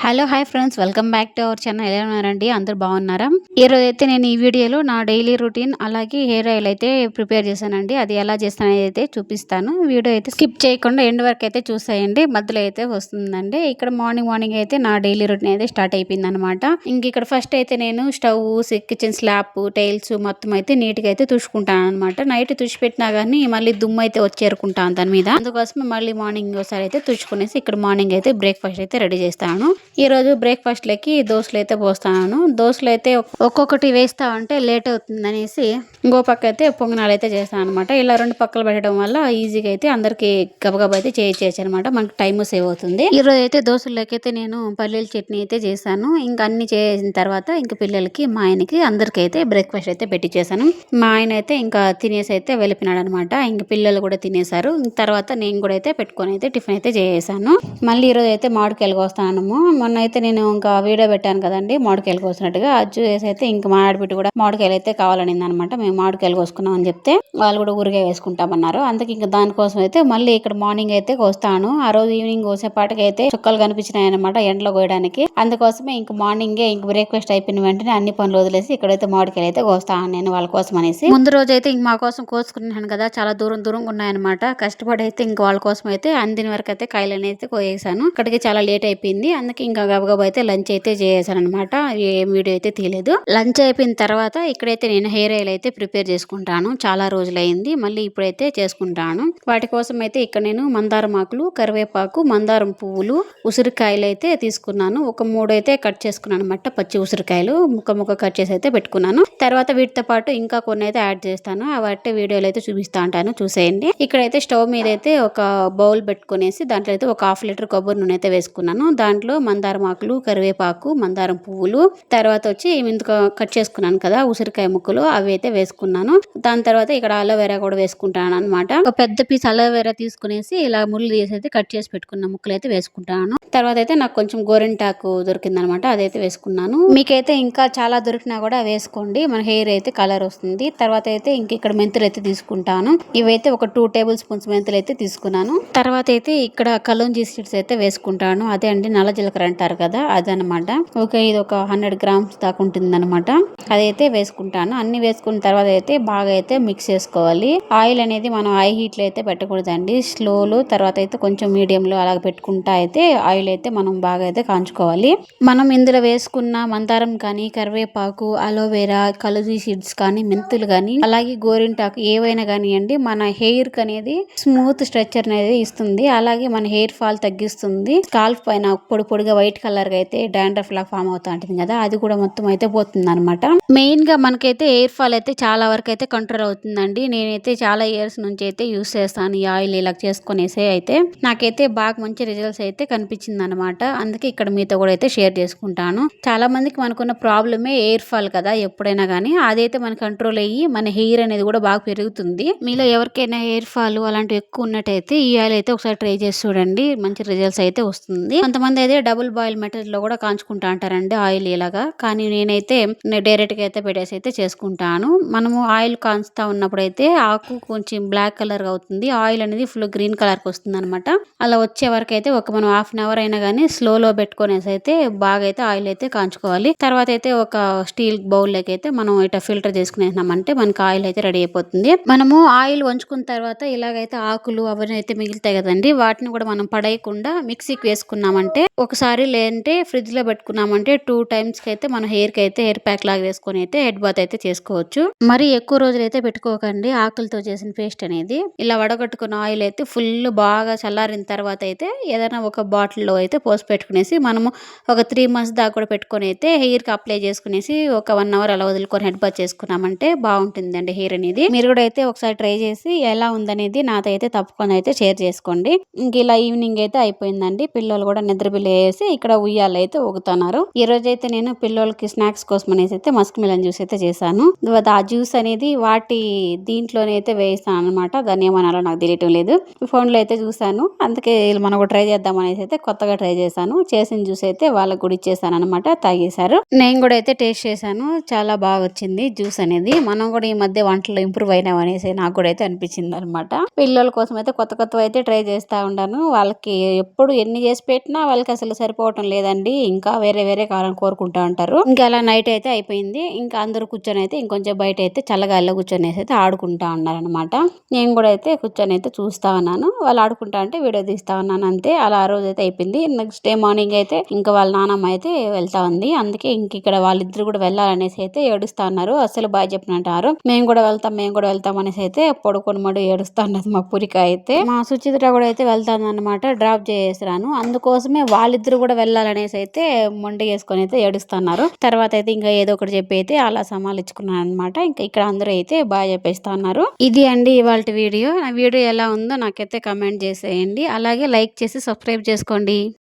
Hello hi friends, welcome back to our channel. ఎలా ఉన్నారండి? అందరూ బాగున్నారా? ఈరోజు అయితే నేను ఈ వీడియోలో నా డైలీ రొటీన్ అలాగే హెయిర్ ఆయిల్ అయితే ప్రిపేర్ చేశానండి. అది ఎలా చేస్తానని అయితే చూపిస్తాను. వీడియో అయితే స్కిప్ చేయకుండా ఎండ్ వరకు అయితే చూసేయండి. మధ్యలో అయితే వస్తుందండి. ఇక్కడ మార్నింగ్ అయితే నా డైలీ రొటీన్ అయితే స్టార్ట్ అయిపోయింది అనమాట. ఇంక ఇక్కడ ఫస్ట్ అయితే నేను స్టవ్, కిచెన్ స్లాబ్, టైల్స్ మొత్తం అయితే నీట్ గా అయితే తుడుచుకుంటాను అనమాట. నైట్ తుడిచిపెట్టినా కానీ మళ్ళీ దుమ్ము అయితే వచ్చేరుకుంటాను దాని మీద. అందుకోసం మళ్ళీ మార్నింగ్ ఒకసారి అయితే తుడుచుకునేసి ఇక్కడ మార్నింగ్ అయితే బ్రేక్ఫాస్ట్ అయితే రెడీ చేస్తాను. ఈ రోజు బ్రేక్ఫాస్ట్ లకి దోశలు అయితే పోస్తాను. దోశలు అయితే ఒక్కొక్కటి వేస్తా ఉంటే లేట్ అవుతుంది అనేసి ఇంకో పక్క అయితే పొంగనాలు అయితే చేస్తాను అనమాట. ఇలా రెండు పక్కలు పెట్టడం వల్ల ఈజీగా అయితే అందరికి గబగబా అయితే చేయొచ్చు అనమాట. మనకి టైం సేవ్ అవుతుంది. ఈ రోజు అయితే దోశలకి అయితే నేను పల్లీల చట్నీ అయితే చేశాను. ఇంకా అన్ని చేసిన తర్వాత ఇంకా పిల్లలకి, మా ఆయనకి, అందరికి అయితే బ్రేక్ఫాస్ట్ అయితే పెట్టి చేశాను. మా ఆయన అయితే ఇంకా తినేసి అయితే వెళ్ళిపోయినాడు అనమాట. ఇంక పిల్లలు కూడా తినేశారు. తర్వాత నేను కూడా అయితే పెట్టుకొని అయితే టిఫిన్ అయితే చేసాను. మళ్ళీ ఈరోజు అయితే మామిడికాయలు కోస్తాను. మొన్న అయితే నేను ఇంకా వీడియో పెట్టాను కదండి మామిడికాయలు కోసినట్టుగా. అది చూసి అయితే ఇంకా మా ఆడబిడ్డ కూడా మామిడికాయలు అయితే కావాలనింది అనమాట. మేము మామిడికాయలు కోసుకున్నాం అని చెప్తే వాళ్ళు కూడా ఊరిగా వేసుకుంటామన్నారు. అందుకే ఇంకా దానికోసం అయితే మళ్ళీ ఇక్కడ మార్నింగ్ అయితే కోస్తాను. ఆ రోజు ఈవినింగ్ కోసేపాటికి అయితే చుక్కలు కనిపించినాయి అనమాట ఎండలో కోయడానికి. అందుకోసమే ఇంక మార్నింగే ఇంక బ్రేక్ఫాస్ట్ అయిపోయిన వెంటనే అన్ని పనులు వదిలేసి ఇక్కడైతే మామిడికాయలు అయితే కోస్తాను నేను వాళ్ళ కోసం అనేసి. ముందు రోజు అయితే ఇంక మా కోసం కోసుకున్నాను కదా, చాలా దూరంగా ఉన్నాయన్నమాట. కష్టపడి అయితే ఇంక వాళ్ళ కోసం అయితే అందిన వరకు అయితే కాయలు అయితే కోయేసాను. ఇక్కడికి చాలా లేట్ అయిపోయింది. అందుకే ఇంకా గబగబా అయితే లంచ్ అయితే చేసాను అనమాట. ఏం వీడియో అయితే తీయలేదు. లంచ్ అయిపోయిన తర్వాత ఇక్కడైతే నేను హెయిర్ ఆయిల్ అయితే ప్రిపేర్ చేసుకుంటాను. చాలా రోజులైంది, మళ్ళీ ఇప్పుడైతే చేసుకుంటాను. వాటి కోసం అయితే ఇక్కడ నేను మందారం ఆకులు, కరివేపాకు, మందారం పువ్వులు, ఉసిరికాయలు అయితే తీసుకున్నాను. ఒక 3 అయితే కట్ చేసుకున్నాను అనమాట. పచ్చి ఉసిరికాయలు ముక్క కట్ చేసి అయితే పెట్టుకున్నాను. తర్వాత వీటితో పాటు ఇంకా కొన్ని అయితే యాడ్ చేస్తాను. వాటి వీడియోలు అయితే చూపిస్తా ఉంటాను, చూసేయండి. ఇక్కడైతే స్టవ్ మీద అయితే ఒక బౌల్ పెట్టుకునేసి దాంట్లో అయితే ఒక 1/2 లీటర్ కొబ్బరి నూనె అయితే వేసుకున్నాను. దాంట్లో మందారం ఆకులు, కరివేపాకు, మందారం పువ్వులు, తర్వాత వచ్చి ఇందుకు కట్ చేసుకున్నాను కదా ఉసిరికాయ ముక్కలు, అవి అయితే వేసుకున్నాను. దాని తర్వాత ఇక్కడ అలోవెరా కూడా వేసుకుంటాను అనమాట. ఒక పెద్ద పీస్ అలోవెరా తీసుకునేసి ఇలా ముళ్ళు తీసి అయితే కట్ చేసి పెట్టుకున్న ముక్కలు అయితే వేసుకుంటాను. తర్వాత అయితే నాకు కొంచెం గోరింటాకు దొరికింది అనమాట, అదైతే వేసుకున్నాను. మీకైతే ఇంకా చాలా దొరికినా కూడా వేసుకోండి, మన హెయిర్ అయితే కలర్ వస్తుంది. తర్వాత అయితే ఇంక ఇక్కడ మెంతులు అయితే తీసుకుంటాను. ఇవైతే ఒక 2 టేబుల్ స్పూన్స్ మెంతులు అయితే తీసుకున్నాను. తర్వాత అయితే ఇక్కడ కలోంజీ సీడ్స్ అయితే వేసుకుంటాను. అదే అండి నల్ల జీలకర్ర అంటారు కదా, అదనమాట. ఓకే, ఇది ఒక 100 గ్రామ్స్ దాకా ఉంటుంది అనమాట. అదైతే వేసుకుంటాను. అన్ని వేసుకున్న తర్వాత అయితే బాగా అయితే మిక్స్ చేసుకోవాలి. ఆయిల్ అనేది మనం హై హీట్ లో అయితే పెట్టకూడదండి, స్లోలో, తర్వాత అయితే కొంచెం మీడియం లో అలా పెట్టుకుంటా అయితే ఆయిల్ అయితే మనం బాగా అయితే కాంచుకోవాలి. మనం ఇందులో వేసుకున్న మందారం కానీ, కరివేపాకు, అలోవెరా, కలోంజీ సీడ్స్ కానీ, మెంతులు కానీ, అలాగే గోరింటాకు ఏవైనా కానివ్వండి, మన హెయిర్ కి అనేది స్మూత్ స్ట్రక్చర్ అనేది ఇస్తుంది. అలాగే మన హెయిర్ ఫాల్ తగ్గిస్తుంది. స్కాల్ప్ పైన పొడిగా వైట్ కలర్ గా అయితే డాండ్రఫ్ లా ఫామ్ అవుతా ఉంటుంది కదా, అది కూడా మొత్తం అయితే పోతుంది అనమాట. మెయిన్ గా మనకైతే హెయిర్ ఫాల్ అయితే చాలా వరకు అయితే కంట్రోల్ అవుతుందండి. నేనైతే చాలా ఇయర్స్ నుంచి అయితే యూస్ చేస్తాను ఈ ఆయిల్. ఇలా చేసుకునేసి అయితే నాకైతే బాగా మంచి రిజల్ట్స్ అయితే కనిపించింది అనమాట. అందుకే ఇక్కడ మీతో కూడా అయితే షేర్ చేసుకుంటాను. చాలా మందికి మనకున్న ప్రాబ్లమే హెయిర్ ఫాల్ కదా, ఎప్పుడైనా కానీ అదైతే మన కంట్రోల్ అయ్యి మన హెయిర్ అనేది కూడా బాగా పెరుగుతుంది. మీలో ఎవరికైనా హెయిర్ ఫాల్ అలాంటివి ఎక్కువ ఉన్నట్టయితే ఈ ఆయిల్ అయితే ఒకసారి ట్రై చేసి చూడండి, మంచి రిజల్ట్స్ అయితే వస్తుంది. కొంతమంది అయితే డబుల్ బాయిల్ మెథడ్ లో కూడా కాంచుకుంటా అంటారండి ఆయిల్ ఇలాగా, కానీ నేనైతే డైరెక్ట్ గా అయితే పెట్టేసి అయితే చేసుకుంటాను. మనము ఆయిల్ కాంచుతా ఉన్నప్పుడు అయితే ఆకు కొంచెం బ్లాక్ కలర్ అవుతుంది, ఆయిల్ అనేది ఫుల్ గ్రీన్ కలర్ కి వస్తుంది అనమాట. అలా వచ్చే వరకు అయితే ఒక మనం 1/2 అవర్ అయినా కానీ స్లోలో పెట్టుకునేసి అయితే బాగా అయితే ఆయిల్ అయితే కాంచుకోవాలి. తర్వాత అయితే ఒక స్టీల్ బౌల్ లోకి అయితే మనం ఇట్లా ఫిల్టర్ చేసుకునేసినామంటే మనకి ఆయిల్ అయితే రెడీ అయిపోతుంది. మనము ఆయిల్ వంచుకున్న తర్వాత ఇలాగైతే ఆకులు అవన్నీ అయితే మిగులుతాయి కదండి, వాటిని కూడా మనం పడేయకుండా మిక్సీకి వేసుకున్నామంటే ఒకసారి, లేదంటే ఫ్రిడ్జ్ లో పెట్టుకున్నామంటే 2 టైమ్స్ కి అయితే మన హెయిర్ కి అయితే హెయిర్ ప్యాక్ లాగా వేసుకొని అయితే హెడ్ బాత్ అయితే చేసుకోవచ్చు. మరి ఎక్కువ రోజులు అయితే పెట్టుకోకండి ఆకులతో చేసిన పేస్ట్ అనేది. ఇలా వడగట్టుకున్న ఆయిల్ అయితే ఫుల్ బాగా చల్లారిన తర్వాత అయితే ఏదైనా ఒక బాటిల్లో అయితే పోసి పెట్టుకునేసి మనము ఒక 3 మంత్స్ దాకా కూడా పెట్టుకొని అయితే హెయిర్ కి అప్లై చేసుకునేసి ఒక 1 అవర్ అలా వదులుకొని హెడ్ బాత్ చేసుకున్నామంటే బాగుంటుందండి హెయిర్ అనేది. మీరు కూడా అయితే ఒకసారి ట్రై చేసి ఎలా ఉందనేది నాతో అయితే తప్పకుండా అయితే షేర్ చేసుకోండి. ఇంక ఇలా ఈవినింగ్ అయితే అయిపోయిందండి. పిల్లలు కూడా నిద్ర బిల్లు వేసి ఇక్కడ ఉయ్యాలు అయితే ఊగుతున్నారు. ఈ రోజు అయితే నేను పిల్లలకి స్నాక్స్ కోసం అనేసి అయితే మస్క్ మిలన్ జ్యూస్ అయితే చేశాను. ఆ జ్యూస్ అనేది వాటి దీంట్లోనే అయితే వేస్తాను అనమాట. దాన్ని ఏమనాలో నాకు తెలియటం లేదు, ఫోన్ లో అయితే చూసాను. అందుకే మనం కూడా ట్రై చేద్దాం అనేసి అయితే కొత్తగా ట్రై చేశాను. చేసిన జ్యూస్ అయితే వాళ్ళకి కూడా ఇచ్చేసాను అనమాట, తాగేశారు. నేను కూడా అయితే టేస్ట్ చేశాను, చాలా బాగా వచ్చింది జ్యూస్ అనేది. మనం కూడా ఈ మధ్య వంటలో ఇంప్రూవ్ అయినాం అనేసి నాకు కూడా అయితే అనిపించింది అనమాట. పిల్లల కోసం అయితే కొత్త అయితే ట్రై చేస్తా ఉంటాను. వాళ్ళకి ఎప్పుడు ఎన్ని చేసి పెట్టినా వాళ్ళకి అసలు సరిపోతుంది సరిపోవటం లేదండి, ఇంకా వేరే వేరే కావాలని కోరుకుంటా ఉంటారు. ఇంకా అలా నైట్ అయితే అయిపోయింది. ఇంకా అందరూ కూర్చొని అయితే ఇంకొంచెం బయట అయితే చల్లగాలిలో కూర్చొని అయితే ఆడుకుంటా ఉన్నారనమాట. నేను కూడా అయితే కూర్చొని అయితే చూస్తా ఉన్నాను. వాళ్ళు ఆడుకుంటా అంటే వీడియో తీస్తా ఉన్నాను అంతే. అలా ఆ రోజు అయితే అయిపోయింది. నెక్స్ట్ డే మార్నింగ్ అయితే ఇంకా వాళ్ళ నానమ్మ అయితే వెళ్తా ఉంది. అందుకే ఇంక ఇక్కడ వాళ్ళిద్దరు కూడా వెళ్ళాలనేసి అయితే ఏడుస్తా ఉన్నారు. అసలు బాగా చెప్పినట్టారు. మేము కూడా వెళ్తాం అనేసి అయితే పడుకొని మడు ఏడుస్తా ఉన్నది మా పురిక అయితే. మా సుచిత్ర కూడా అయితే వెళ్తాను అనమాట, డ్రాప్ చేసేసాను. అందుకోసమే వాళ్ళిద్దరు కూడా వెళ్ళాలనేసి అయితే మొండి వేసుకొని అయితే ఏడుస్తున్నారు. తర్వాత అయితే ఇంకా ఏదో ఒకటి చెప్పి అయితే అలా సమాలించుకున్నాను అనమాట. ఇంకా ఇక్కడ అందరూ అయితే బాగా చెప్పేస్తా ఉన్నారు. ఇది అండి ఇవాళ వీడియో. నా వీడియో ఎలా ఉందో నాకైతే కమెంట్ చేసేయండి. అలాగే లైక్ చేసి సబ్స్క్రైబ్ చేసుకోండి.